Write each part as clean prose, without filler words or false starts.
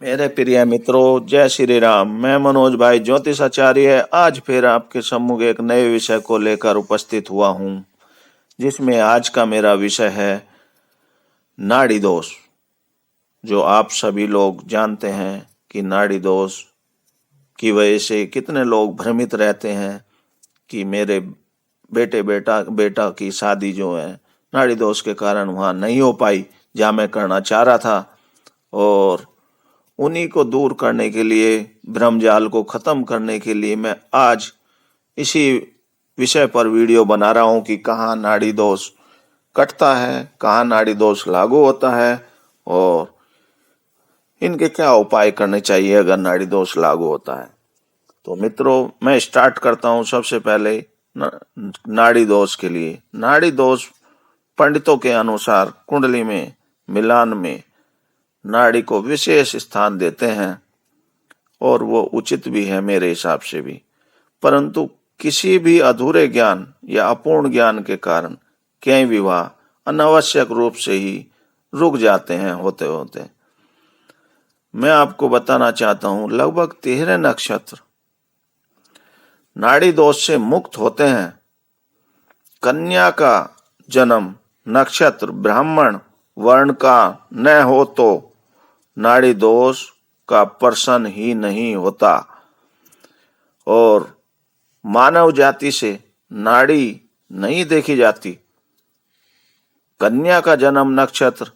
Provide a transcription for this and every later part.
मेरे प्रिय मित्रों, जय श्री राम। मैं मनोज भाई ज्योतिष आचार्य आज फिर आपके सम्मुख एक नए विषय को लेकर उपस्थित हुआ हूँ, जिसमें आज का मेरा विषय है नाड़ी दोष। जो आप सभी लोग जानते हैं कि नाड़ी दोष की वजह से कितने लोग भ्रमित रहते हैं कि मेरे बेटा की शादी जो है नाड़ी दोष के कारण वहाँ नहीं हो पाई जहाँ मैं करना चाह रहा था। और उन्हीं को दूर करने के लिए, भ्रमजाल को खत्म करने के लिए मैं आज इसी विषय पर वीडियो बना रहा हूं कि कहाँ नाड़ी दोष कटता है, कहाँ नाड़ी दोष लागू होता है और इनके क्या उपाय करने चाहिए अगर नाड़ी दोष लागू होता है। तो मित्रों, मैं स्टार्ट करता हूं सबसे पहले नाड़ी दोष के लिए। नाड़ी दोष पंडितों के अनुसार कुंडली में मिलान में नाड़ी को विशेष स्थान देते हैं और वो उचित भी है मेरे हिसाब से भी। परंतु किसी भी अधूरे ज्ञान या अपूर्ण ज्ञान के कारण कई विवाह अनावश्यक रूप से ही रुक जाते हैं होते होते। मैं आपको बताना चाहता हूं, लगभग 13 नक्षत्र नाड़ी दोष से मुक्त होते हैं। कन्या का जन्म नक्षत्र ब्राह्मण वर्ण का न हो तो नाड़ी दोष का प्रश्न ही नहीं होता और मानव जाति से नाड़ी नहीं देखी जाती। कन्या का जन्म नक्षत्र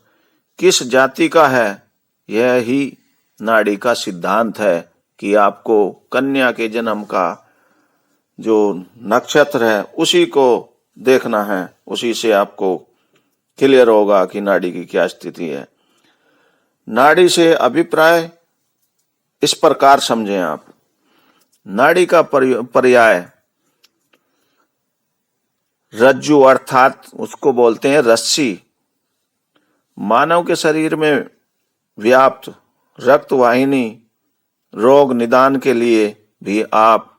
किस जाति का है, यह ही नाड़ी का सिद्धांत है कि आपको कन्या के जन्म का जो नक्षत्र है उसी को देखना है, उसी से आपको क्लियर होगा कि नाड़ी की क्या स्थिति है। नाड़ी से अभिप्राय इस प्रकार समझें आप। नाड़ी का पर्याय रज्जु अर्थात उसको बोलते हैं रस्सी। मानव के शरीर में व्याप्त रक्त वाहिनी रोग निदान के लिए भी आप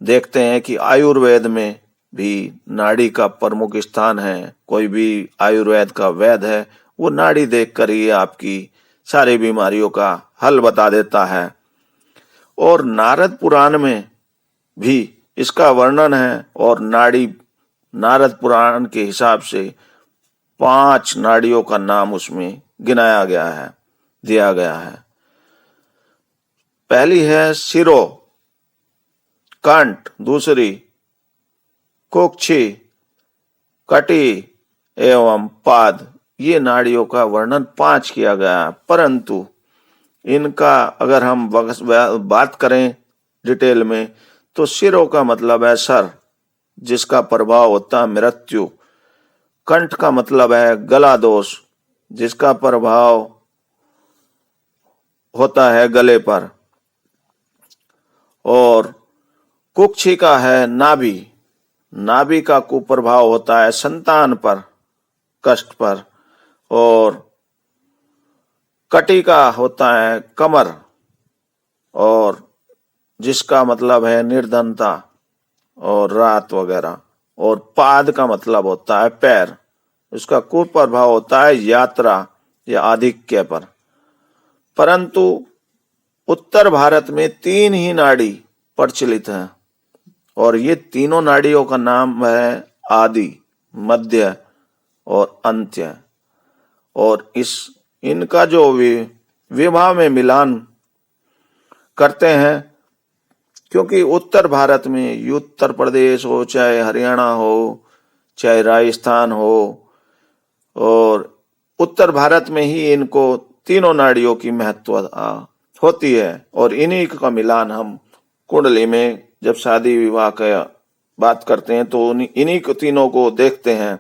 देखते हैं कि आयुर्वेद में भी नाड़ी का प्रमुख स्थान है। कोई भी आयुर्वेद का वैद्य है वो नाड़ी देखकर ही आपकी सारी बीमारियों का हल बता देता है। और नारद पुराण में भी इसका वर्णन है और नारद पुराण के हिसाब से 5 नाड़ियों का नाम उसमें गिनाया गया है, दिया गया है। पहली है शिरो कंठ, दूसरी कुक्षी, कटी एवं पाद। ये नाड़ियों का वर्णन 5 किया गया है। परंतु इनका अगर हम बात करें डिटेल में तो शिरो का मतलब है सर, जिसका प्रभाव होता है मृत्यु। कंठ का मतलब है गला दोष, जिसका प्रभाव होता है गले पर। और कुक्षी का है नाभि, नाभि का कुप्रभाव होता है संतान पर, कष्ट पर। और कटी का होता है कमर और जिसका मतलब है निर्धनता और रात वगैरह। और पाद का मतलब होता है पैर, उसका कुप्रभाव होता है यात्रा या आधिक्य पर। परंतु उत्तर भारत में 3 ही नाड़ी प्रचलित है और ये तीनों नाड़ियों का नाम है आदि, मध्य और अंत्य। और इनका जो विवाह में मिलान करते हैं, क्योंकि उत्तर भारत में उत्तर प्रदेश हो, चाहे हरियाणा हो, चाहे राजस्थान हो, और उत्तर भारत में ही इनको तीनों नाड़ियों की महत्व होती है। और इन्हीं का मिलान हम कुंडली में जब शादी विवाह का बात करते हैं तो इन्हीं को तीनों को देखते हैं।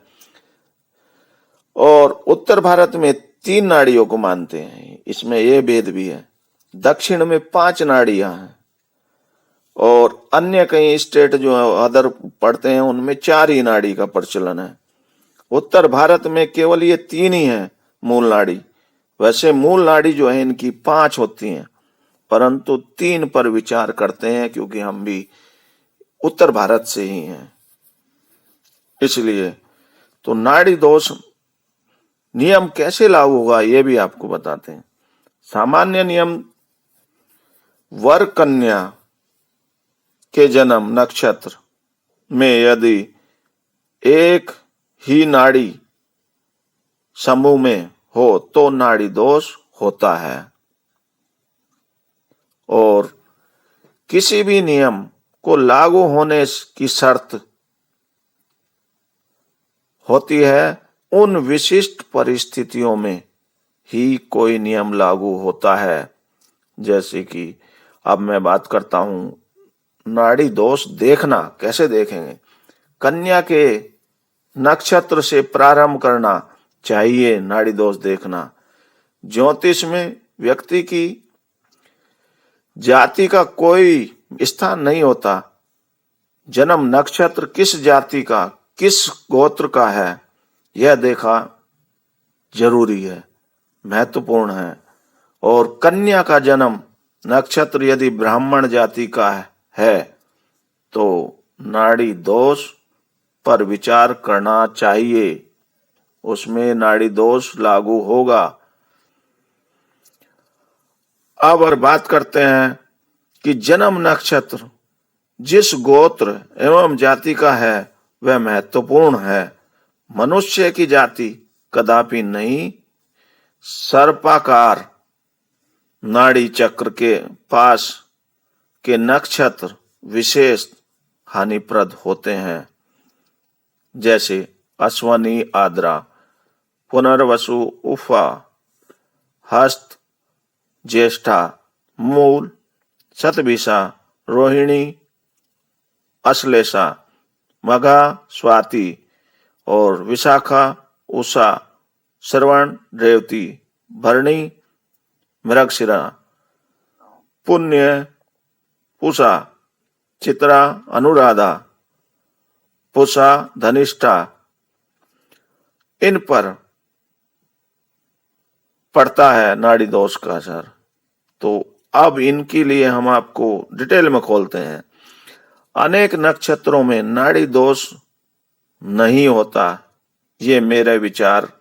और उत्तर भारत में 3 नाड़ियों को मानते हैं, इसमें यह भेद भी है। दक्षिण में 5 नाड़ियां हैं और अन्य कई स्टेट जो अदर पढ़ते हैं उनमें 4 ही नाड़ी का प्रचलन है। उत्तर भारत में केवल ये 3 ही है मूल नाड़ी। वैसे मूल नाड़ी जो है इनकी 5 होती हैं, परंतु 3 पर विचार करते हैं क्योंकि हम भी उत्तर भारत से ही हैं। इसलिए तो नाड़ी दोष नियम कैसे लागू होगा ये भी आपको बताते हैं। सामान्य नियम वर कन्या के जन्म नक्षत्र में यदि एक ही नाड़ी समूह में हो तो नाड़ी दोष होता है। और किसी भी नियम को लागू होने की शर्त होती है उन विशिष्ट परिस्थितियों में ही कोई नियम लागू होता है। जैसे कि अब मैं बात करता हूं नाड़ी दोष देखना कैसे देखेंगे। कन्या के नक्षत्र से प्रारंभ करना चाहिए नाड़ी दोष देखना। ज्योतिष में व्यक्ति की जाति का कोई स्थान नहीं होता। जन्म नक्षत्र किस जाति का किस गोत्र का है यह देखा जरूरी है, महत्वपूर्ण है। और कन्या का जन्म नक्षत्र यदि ब्राह्मण जाति का है तो नाड़ी दोष पर विचार करना चाहिए, उसमें नाड़ी दोष लागू होगा। अब और बात करते हैं कि जन्म नक्षत्र जिस गोत्र एवं जाति का है वह महत्वपूर्ण है। मनुष्य की जाति कदापि नहीं सर्पाकार नाड़ी चक्र के पास के नक्षत्र विशेष हानिप्रद होते हैं। जैसे अश्वनी आद्रा, पुनर्वसु उफा, हस्त ज्येष्ठा, मूल, शतभिषा, रोहिणी, अश्लेषा, मघा, स्वाति और विशाखा, उषा, श्रवण, रेवती, भरणी, मृगशिरा, पुण्य, पूषा, चित्रा, अनुराधा, पुषा, धनिष्ठा, इन पर पड़ता है नाड़ी दोष का असर। तो अब इनके लिए हम आपको डिटेल में खोलते हैं। अनेक नक्षत्रों में नाड़ी दोष नहीं होता, ये मेरे विचार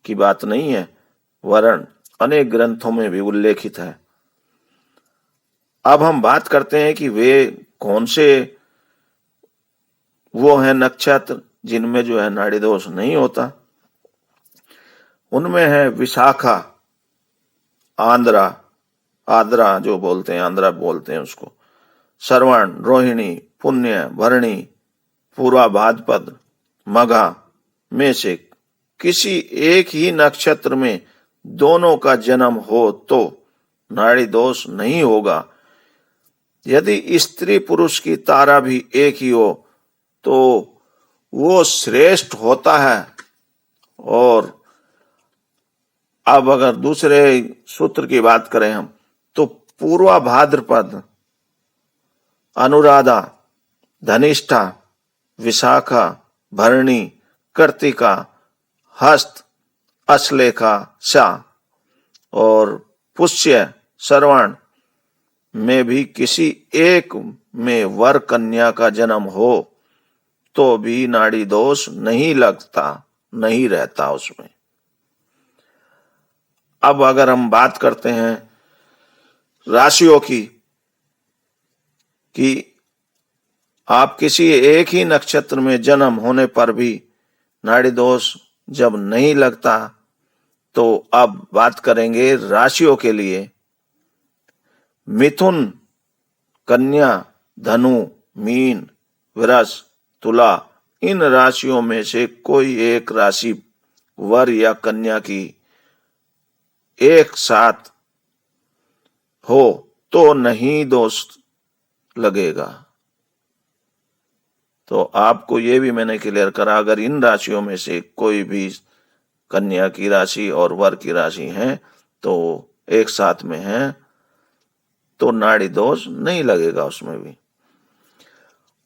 की बात नहीं है, वरन अनेक ग्रंथों में भी उल्लेखित है। अब हम बात करते हैं कि वे कौन से वो हैं नक्षत्र जिनमें जो है नाड़ी दोष नहीं होता। उनमें है विशाखा, आंध्रा, आद्रा जो बोलते हैं, आंध्रा बोलते हैं उसको, श्रवण, रोहिणी, पुण्य, भरणी, पूर्वा भाद्रपद, मघा में से किसी एक ही नक्षत्र में दोनों का जन्म हो तो नाड़ी दोष नहीं होगा। यदि स्त्री पुरुष की तारा भी एक ही हो तो वो श्रेष्ठ होता है। और अब अगर दूसरे सूत्र की बात करें हम तो पूर्वा भाद्रपद, अनुराधा, धनिष्ठा, विशाखा, भरणी, कृत्तिका, हस्त, अश्लेषा, शा और पुष्य, श्रवण में भी किसी एक में वर कन्या का जन्म हो तो भी नाड़ी दोष नहीं लगता, नहीं रहता उसमें। अब अगर हम बात करते हैं राशियों की कि आप किसी एक ही नक्षत्र में जन्म होने पर भी नाड़ी दोष जब नहीं लगता, तो अब बात करेंगे राशियों के लिए। मिथुन, कन्या, धनु, मीन, वृष, तुला, इन राशियों में से कोई एक राशि वर या कन्या की एक साथ हो तो नहीं दोष लगेगा। तो आपको ये भी मैंने क्लियर करा, अगर इन राशियों में से कोई भी कन्या की राशि और वर की राशि है तो एक साथ में है तो नाड़ी दोष नहीं लगेगा उसमें भी।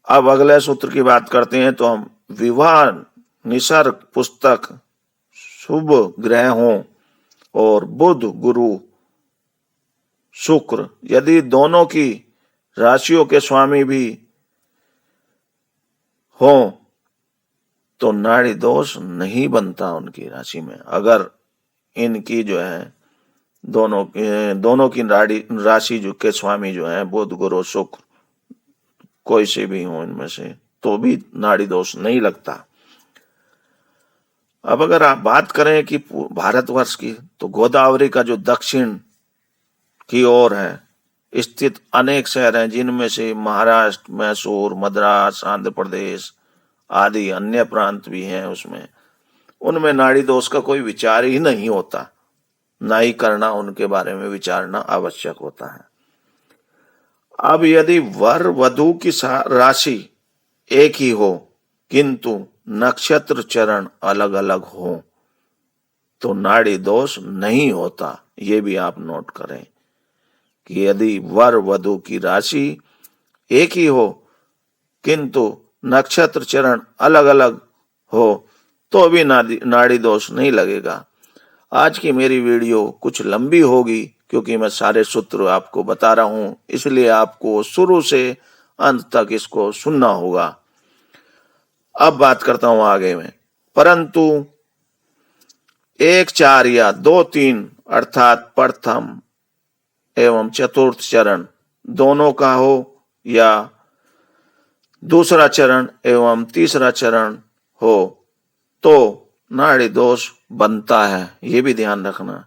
अब अगले सूत्र की बात करते हैं तो हम विवाह निसर्ग पुस्तक शुभ ग्रहों और बुध, गुरु, शुक्र यदि दोनों की राशियों के स्वामी भी हो तो नाड़ी दोष नहीं बनता उनकी राशि में। अगर इनकी जो है दोनों की राशि जो के स्वामी जो है बुध गुरु शुक्र कोई से भी हो इनमें से, तो भी नाड़ी दोष नहीं लगता। अब अगर आप बात करें कि भारतवर्ष की, तो गोदावरी का जो दक्षिण की ओर है स्थित अनेक शहर हैं, जिनमें से महाराष्ट्र, मैसूर, मद्रास, आंध्र प्रदेश आदि अन्य प्रांत भी हैं। उसमें उनमें नाड़ी दोष का कोई विचार ही नहीं होता, ना ही करना उनके बारे में विचारना आवश्यक होता है। अब यदि वर वधु की राशि एक ही हो किंतु नक्षत्र चरण अलग अलग हो तो नाड़ी दोष नहीं होता। ये भी आप नोट करें कि यदि वर वधु की राशि एक ही हो किंतु नक्षत्र चरण अलग अलग हो तो भी नाड़ी दोष नहीं लगेगा। आज की मेरी वीडियो कुछ लंबी होगी क्योंकि मैं सारे सूत्र आपको बता रहा हूं, इसलिए आपको शुरू से अंत तक इसको सुनना होगा। अब बात करता हूं आगे में। परंतु 1, 4 या 2, 3 अर्थात प्रथम एवं चतुर्थ चरण दोनों का हो या दूसरा चरण एवं तीसरा चरण हो तो नाड़ी दोष बनता है। ये भी ध्यान रखना।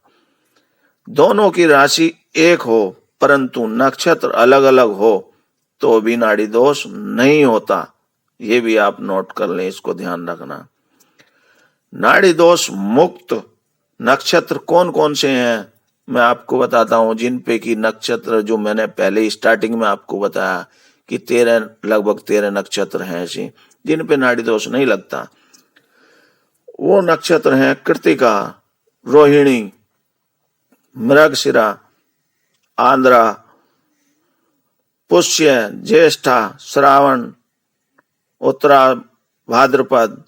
दोनों की राशि एक हो परंतु नक्षत्र अलग अलग हो तो भी नाड़ी दोष नहीं होता। ये भी आप नोट कर लें, इसको ध्यान रखना। नाड़ी दोष मुक्त नक्षत्र कौन कौन से हैं मैं आपको बताता हूं, जिन पे की नक्षत्र जो मैंने पहले स्टार्टिंग में आपको बताया कि लगभग 13 नक्षत्र हैं ऐसे जिन पे नाड़ी दोष नहीं लगता। वो नक्षत्र हैं कृतिका, रोहिणी, मृगशिरा, आंद्रा, पुष्य, ज्येष्ठा, श्रावण, उत्तरा भाद्रपद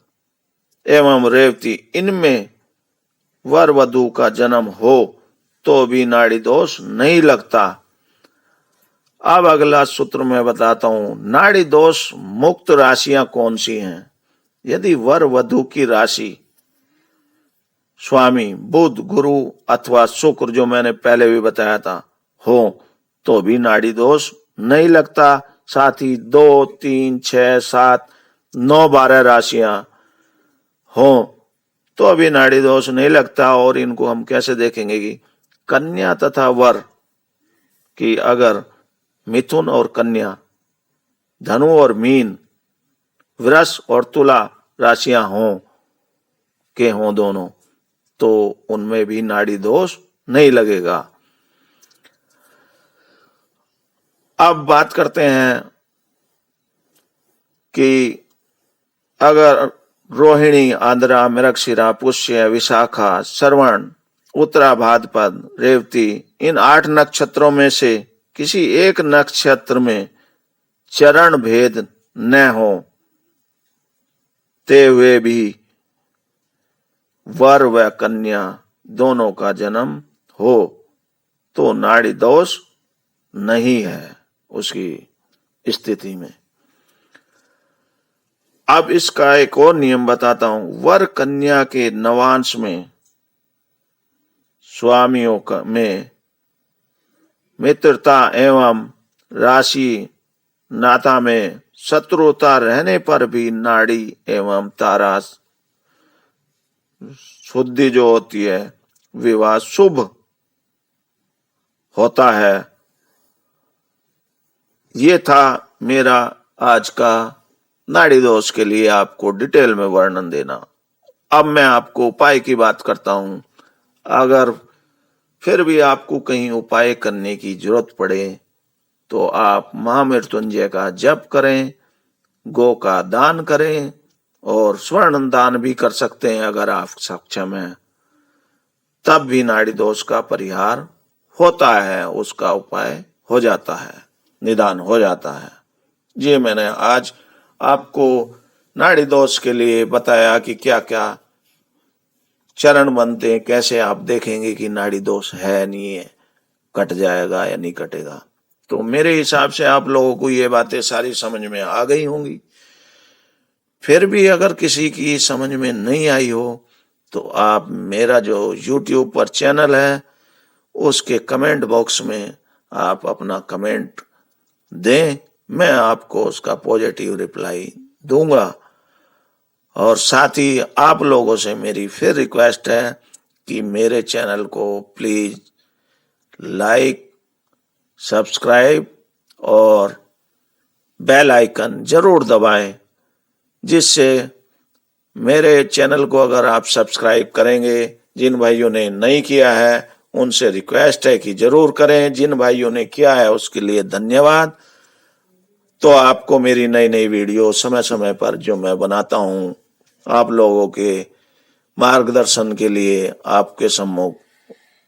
एवं रेवती। इनमें वर वधु का जन्म हो तो भी नाड़ी दोष नहीं लगता। अब अगला सूत्र मैं बताता हूं, नाड़ी दोष मुक्त राशियां कौन सी हैं। यदि वर वधु की राशि स्वामी बुध गुरु अथवा शुक्र, जो मैंने पहले भी बताया था, हो तो भी नाड़ी दोष नहीं लगता। साथ ही 2, 3, 6, 7, 9, 12 राशियां हो तो अभी नाड़ी दोष नहीं लगता। और इनको हम कैसे देखेंगे कि कन्या तथा वर की अगर मिथुन और कन्या, धनु और मीन, वृष और तुला राशियां हों दोनों, तो उनमें भी नाड़ी दोष नहीं लगेगा। अब बात करते हैं कि अगर रोहिणी, आंद्रा, मृगशिरा, पुष्य, विशाखा, श्रवण, उत्तरा भाद्रपद, रेवती, इन 8 नक्षत्रों में से किसी एक नक्षत्र में चरण भेद न हो ते हुए भी वर व कन्या दोनों का जन्म हो तो नाड़ी दोष नहीं है उसकी स्थिति में। अब इसका एक और नियम बताता हूं। वर कन्या के नवांश में स्वामियों में मित्रता एवं राशि नाता में शत्रुता रहने पर भी नाड़ी एवं तारा शुद्धि जो होती है, विवाह शुभ होता है। ये था मेरा आज का नाड़ी दोष के लिए आपको डिटेल में वर्णन देना। अब मैं आपको उपाय की बात करता हूं। अगर फिर भी आपको कहीं उपाय करने की जरूरत पड़े तो आप महामृत्युंजय का जप करें, गौ का दान करें और स्वर्ण दान भी कर सकते हैं अगर आप सक्षम हैं। तब भी नाड़ी दोष का परिहार होता है, उसका उपाय हो जाता है, निदान हो जाता है। ये मैंने आज आपको नाड़ी दोष के लिए बताया कि क्या क्या चरण बनते हैं, कैसे आप देखेंगे कि नाड़ी दोष है नहीं है, कट जाएगा या नहीं कटेगा। तो मेरे हिसाब से आप लोगों को ये बातें सारी समझ में आ गई होंगी। फिर भी अगर किसी की समझ में नहीं आई हो तो आप मेरा जो YouTube पर चैनल है उसके कमेंट बॉक्स में आप अपना कमेंट दें, मैं आपको उसका पॉजिटिव रिप्लाई दूंगा। और साथ ही आप लोगों से मेरी फिर रिक्वेस्ट है कि मेरे चैनल को प्लीज लाइक, सब्सक्राइब और बेल आइकन जरूर दबाएं, जिससे मेरे चैनल को अगर आप सब्सक्राइब करेंगे, जिन भाइयों ने नहीं किया है उनसे रिक्वेस्ट है कि जरूर करें, जिन भाइयों ने किया है उसके लिए धन्यवाद। तो आपको मेरी नई नई वीडियो समय समय पर जो मैं बनाता हूं, आप लोगों के मार्गदर्शन के लिए आपके सम्मुख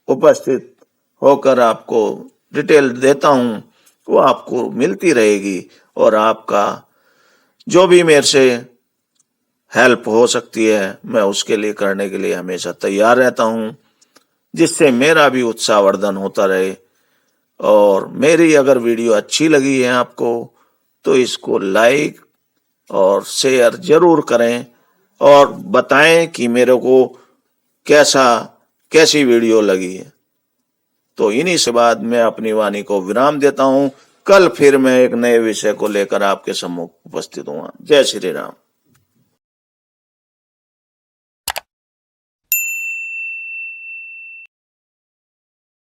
उपस्थित होकर आपको डिटेल देता हूं, वो आपको मिलती रहेगी। और आपका जो भी मेरे से हेल्प हो सकती है, मैं उसके लिए करने के लिए हमेशा तैयार रहता हूं, जिससे मेरा भी उत्साहवर्धन होता रहे। और मेरी अगर वीडियो अच्छी लगी है आपको, तो इसको लाइक और शेयर जरूर करें और बताएं कि मेरे को कैसी वीडियो लगी है। तो इन्हीं से बाद मैं अपनी वाणी को विराम देता हूं। कल फिर मैं एक नए विषय को लेकर आपके सम्मुख उपस्थित हूँ। जय श्री राम।